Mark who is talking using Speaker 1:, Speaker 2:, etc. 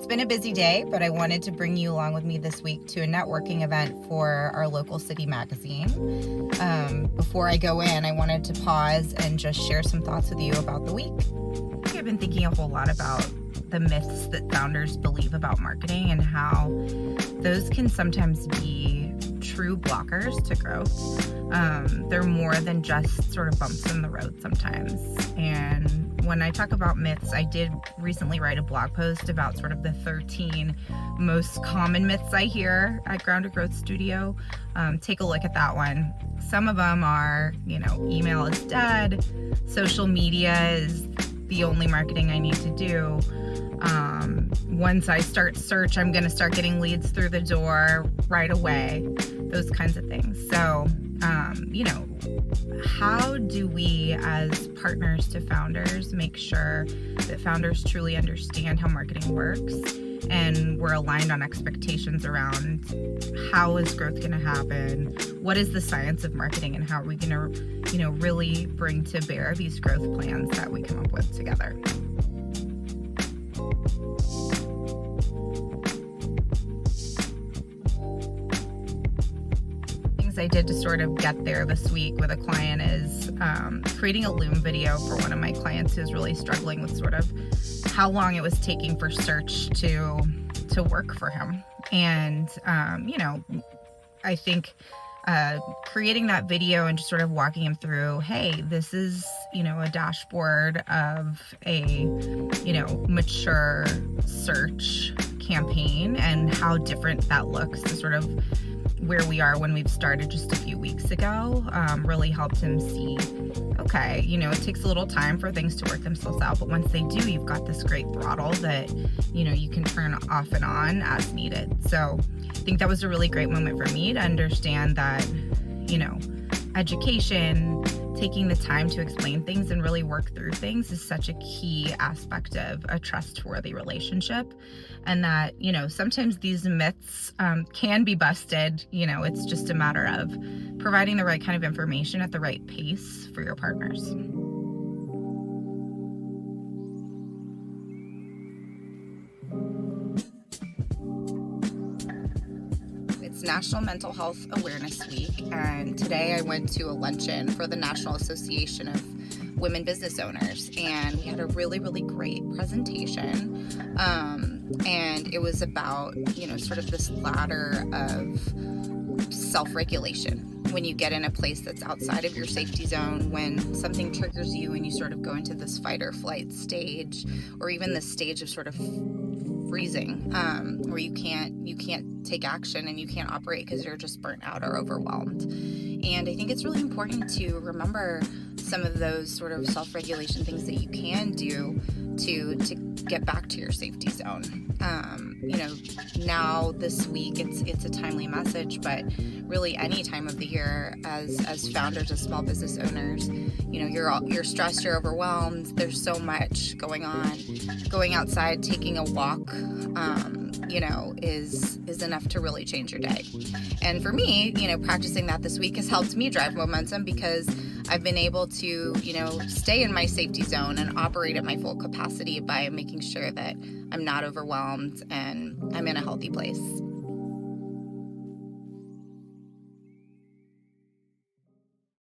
Speaker 1: It's been a busy day, but I wanted to bring you along with me this week to a networking event for our local city magazine. Before I go in, I wanted to pause and just share some thoughts with you about the week. I've been thinking a whole lot about the myths that founders believe about marketing and how those can sometimes be true blockers to growth. They're more than just sort of bumps in the road sometimes. And when I talk about myths, I did recently write a blog post about sort of the 13 most common myths I hear at Grounded Growth Studio. Take a look at that one. Some of them are, email is dead, social media is the only marketing I need to do. Once I start search, I'm going to start getting leads through the door right away, those kinds of things. So, how do we as partners to founders make sure that founders truly understand how marketing works and we're aligned on expectations around how is growth going to happen? What is the science of marketing, and how are we going to, really bring to bear these growth plans that we come up with together? I did to sort of get there this week with a client is creating a Loom video for one of my clients who's really struggling with sort of how long it was taking for search to work for him. And, I think creating that video and just sort of walking him through, hey, this is, a dashboard of a, mature search campaign and how different that looks to sort of where we are when we've started just a few weeks ago, really helped him see, okay, it takes a little time for things to work themselves out, but once they do, you've got this great throttle that, you can turn off and on as needed. So I think that was a really great moment for me to understand that, education, taking the time to explain things and really work through things is such a key aspect of a trustworthy relationship. And that, sometimes these myths can be busted. It's just a matter of providing the right kind of information at the right pace for your partners. It's National Mental Health Awareness Week, and today I went to a luncheon for the National Association of Women Business Owners, and we had a really, really great presentation, and it was about, sort of this ladder of self-regulation. When you get in a place that's outside of your safety zone, when something triggers you and you sort of go into this fight or flight stage, or even this stage of sort of freezing, where you can't take action and you can't operate because you're just burnt out or overwhelmed. And I think it's really important to remember some of those sort of self-regulation things that you can do to get back to your safety zone. Now this week it's a timely message, but really any time of the year as founders, as small business owners, you're stressed, you're overwhelmed, there's so much going on. Going outside, taking a walk, is enough to really change your day. And for me, practicing that this week has helped me drive momentum because I've been able to, stay in my safety zone and operate at my full capacity by making sure that I'm not overwhelmed and I'm in a healthy place.